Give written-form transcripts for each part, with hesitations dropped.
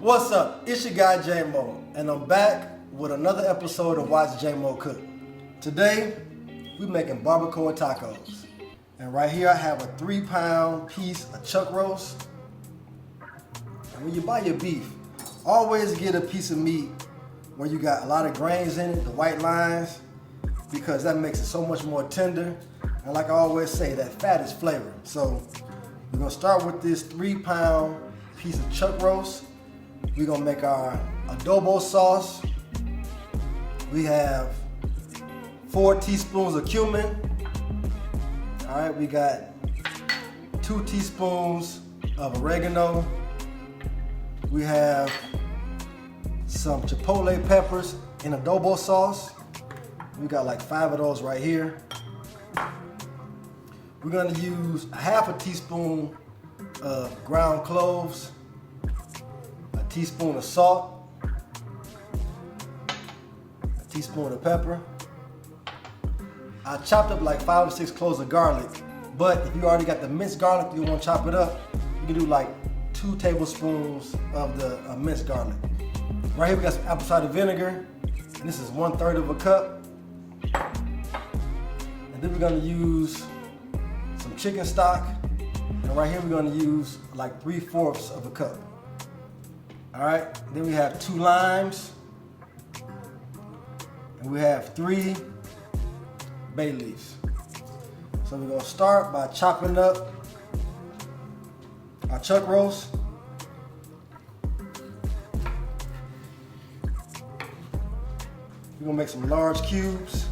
What's up? It's your guy Jamo, and I'm back with another episode of Watch Jamo Cook. Today, we're making barbacoa tacos. And right here I have a 3-pound piece of chuck roast. And when you buy your beef, always get a piece of meat where you got a lot of grains in it, the white lines, because that makes it so much more tender. And like I always say, that fat is flavor. So we're gonna start with this 3-pound piece of chuck roast. We're gonna make our adobo sauce. We have 4 teaspoons of cumin. All right, we got 2 teaspoons of oregano. We have some chipotle peppers in adobo sauce. We got like 5 of those right here. We're gonna use half a teaspoon of ground cloves, a teaspoon of salt, a teaspoon of pepper. I chopped up like 5 or 6 cloves of garlic, but if you already got the minced garlic, you want to chop it up, you can do like 2 tablespoons of the minced garlic. Right here we got some apple cider vinegar, and this is 1/3 of a cup. And then we're gonna use some chicken stock, and right here we're gonna use like 3/4 of a cup. All right, then we have 2 limes, and we have 3 bay leaves. So we're gonna start by chopping up our chuck roast. We're gonna make some large cubes.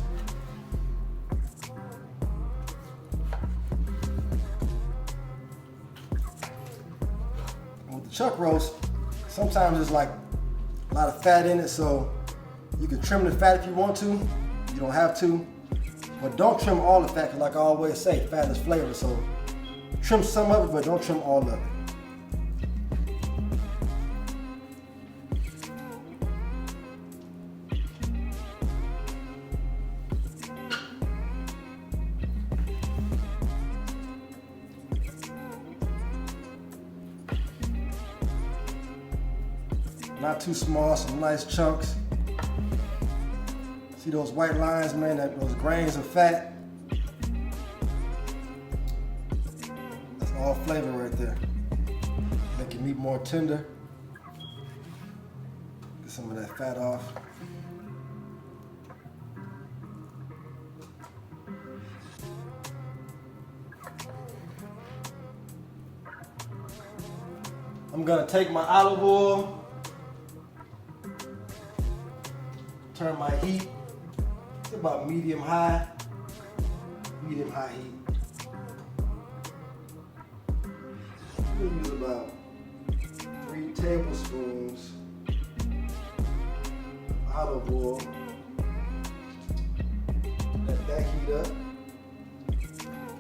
And with the chuck roast, sometimes there's like a lot of fat in it, so you can trim the fat if you want to. You don't have to. But don't trim all the fat, because like I always say, fat is flavor, so trim some of it, but don't trim all of it. Not too small, some nice chunks. See those white lines, man, those grains of fat? That's all flavor right there. Make your meat more tender. Get some of that fat off. I'm gonna take my olive oil, turn my heat about medium-high heat. We'll use about 3 tablespoons of olive oil. Let that heat up.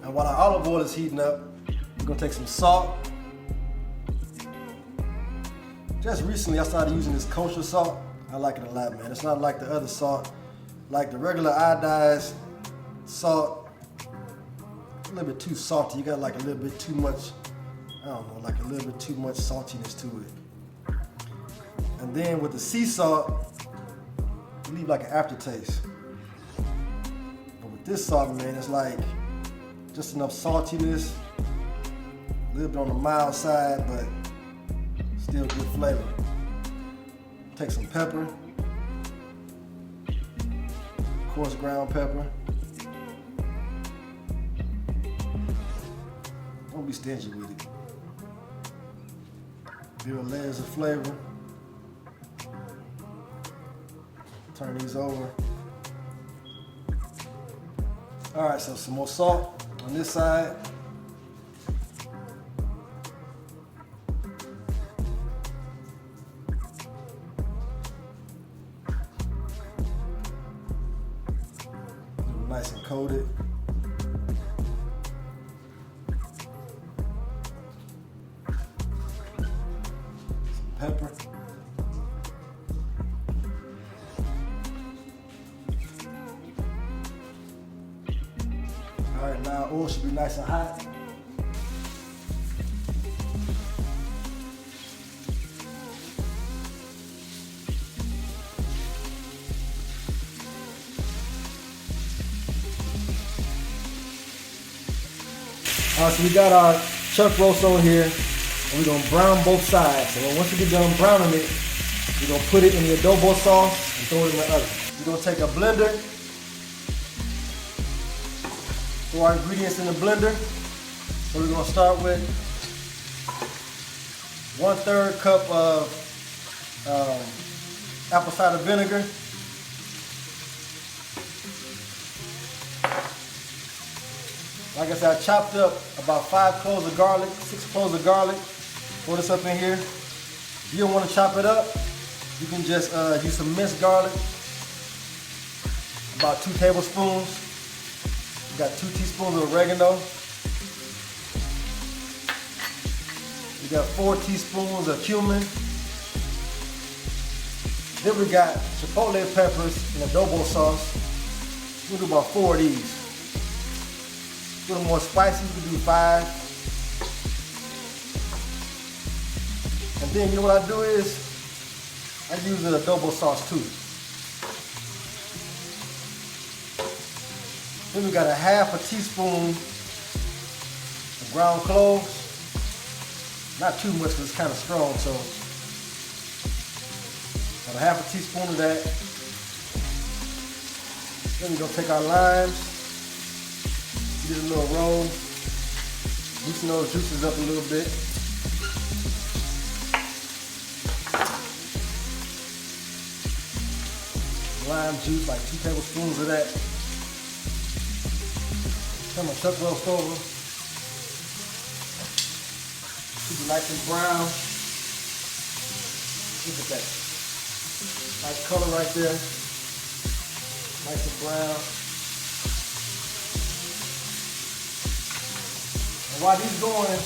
And while our olive oil is heating up, we're gonna take some salt. Just recently I started using this kosher salt. I like it a lot, man. It's not like the other salt. Like the regular iodized salt, a little bit too salty. You got like a little bit too much, I don't know, like a little bit too much saltiness to it. And then with the sea salt, you leave like an aftertaste. But with this salt, man, it's like just enough saltiness, a little bit on the mild side, but still good flavor. Take some pepper. Coarse ground pepper. Don't be stingy with it. Build layers of flavor. Turn these over. All right, so some more salt on this side. Nice and coated. Some pepper. All right, now oil should be nice and hot. Alright, so we got our chuck roast on here, and we're gonna brown both sides. So once we get done browning it, we're gonna put it in the adobo sauce and throw it in the oven. We're gonna take a blender, throw our ingredients in the blender. So we're gonna start with 1/3 cup of apple cider vinegar. Like I said, I chopped up about 5 cloves of garlic, 6 cloves of garlic. Throw this up in here. If you don't want to chop it up, you can just use some minced garlic, about 2 tablespoons. You got 2 teaspoons of oregano. You got 4 teaspoons of cumin. Then we got chipotle peppers and adobo sauce. We'll do about 4 of these. A little more spicy, you can do 5. And then you know what I do is, I use the adobo sauce too. Then we got a 1/2 teaspoon of ground cloves. Not too much because it's kind of strong, so got a 1/2 teaspoon of that. Then we're gonna take our limes, get a little roll, loosen those juices up a little bit. Lime juice, like 2 tablespoons of that. Turn my chuck roast over. Keep it nice and brown. Look at that. Nice color right there. Nice and brown. And while these going,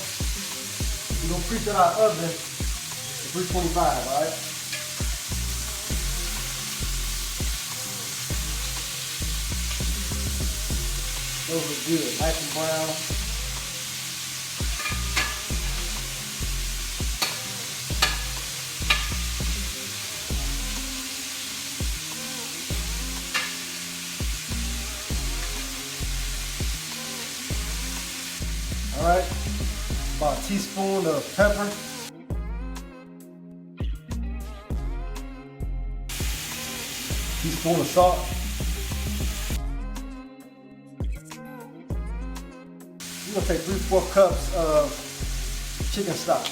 we're going to preheat our oven to 325, all right? Those are good, nice and brown. All right, about a teaspoon of pepper. Teaspoon of salt. We're gonna take 3/4 cups of chicken stock.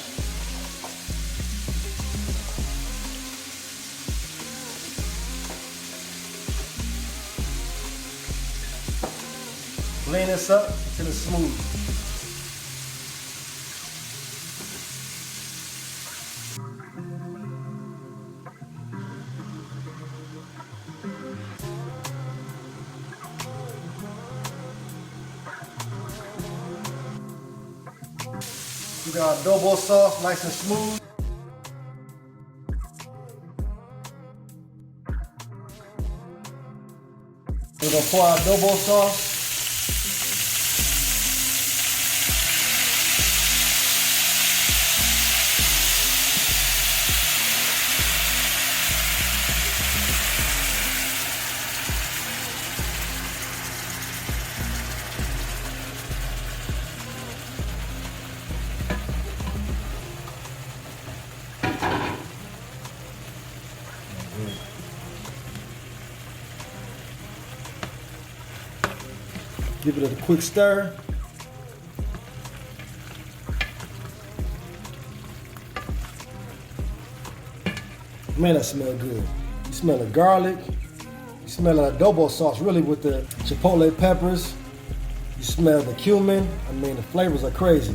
Blend this up until it's smooth. We got adobo sauce, nice and smooth. We're gonna pour our adobo sauce. Give it a quick stir. Man, that smells good. You smell the garlic. You smell the adobo sauce really with the chipotle peppers. You smell the cumin. I mean, the flavors are crazy.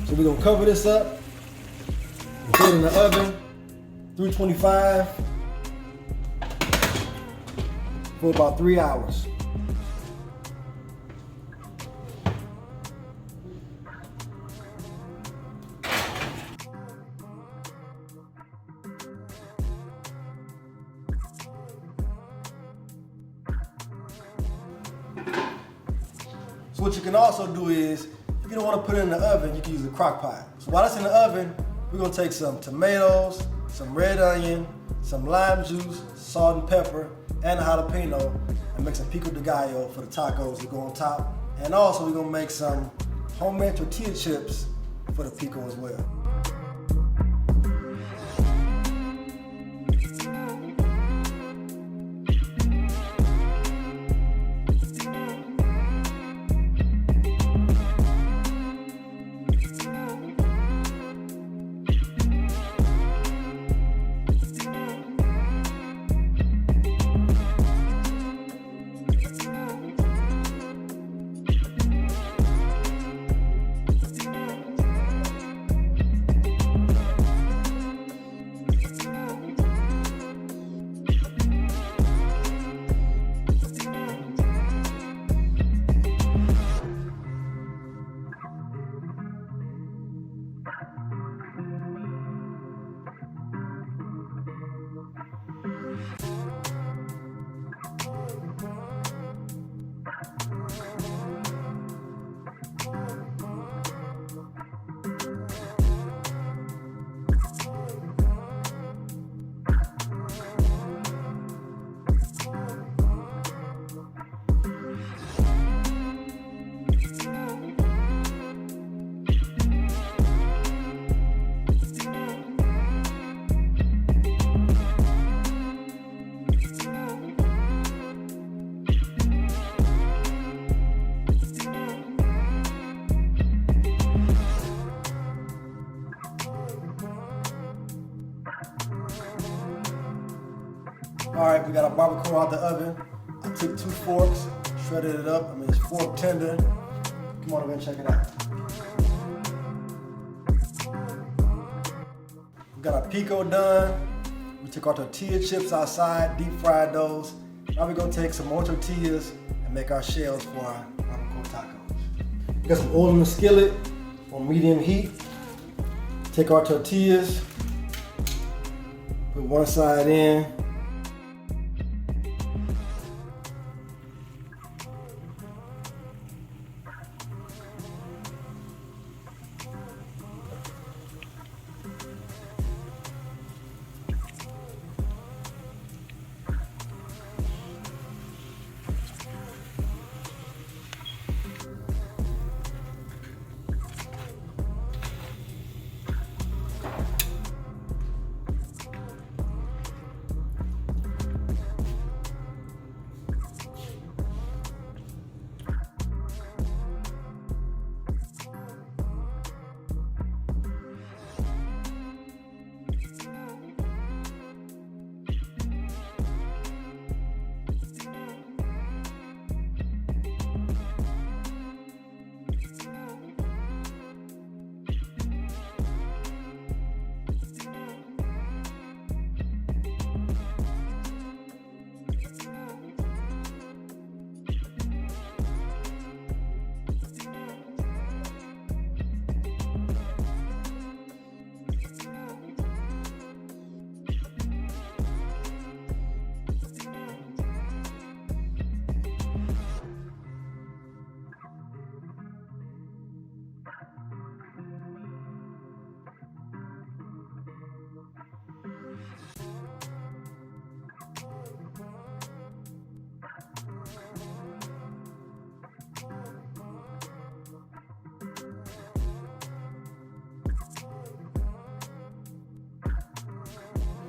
So we're gonna cover this up and put it in the oven, 325 for about 3 hours. So what you can also do is, if you don't want to put it in the oven, you can use a crock pot. So while it's in the oven, we're gonna take some tomatoes, some red onion, some lime juice, salt and pepper, and a jalapeno, and make some Pico De Gallo for the tacos to go on top. And also we're gonna make some homemade tortilla chips for the pico as well. All right, we got our barbacoa out the oven. I took 2 forks, shredded it up. I mean, it's fork tender. Come on over and check it out. We got our pico done. We took our tortilla chips outside, deep fried those. Now we're gonna take some more tortillas and make our shells for our barbacoa tacos. We got some oil in the skillet on medium heat. Take our tortillas, put one side in.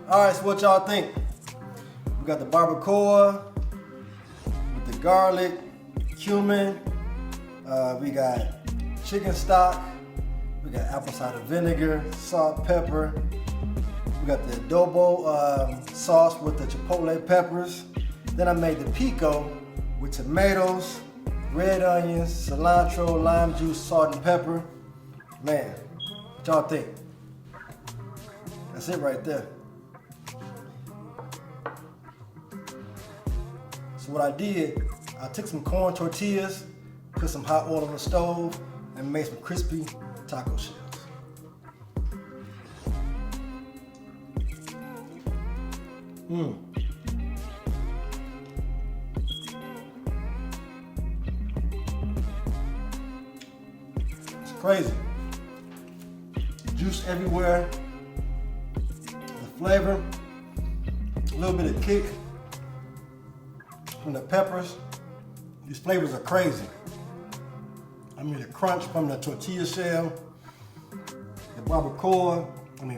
All right, so what y'all think? We got the barbacoa with the garlic, cumin. We got chicken stock. We got apple cider vinegar, salt, pepper. We got the adobo sauce with the chipotle peppers. Then I made the pico with tomatoes, red onions, cilantro, lime juice, salt, and pepper. Man, what y'all think? That's it right there. So what I did, I took some corn tortillas, put some hot oil on the stove, and made some crispy taco shells. It's crazy. Juice everywhere. The flavor, a little bit of kick from the peppers. These flavors are crazy. I mean the crunch from the tortilla shell, the barbacoa,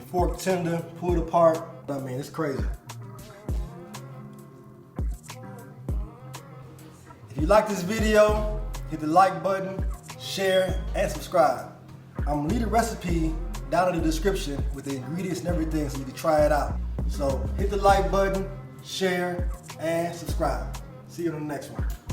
fork tender, pulled apart. I mean, it's crazy. If you like this video, hit the like button, share, and subscribe. I'm gonna leave the recipe down in the description with the ingredients and everything so you can try it out. So hit the like button, share, and subscribe. See you on the next one.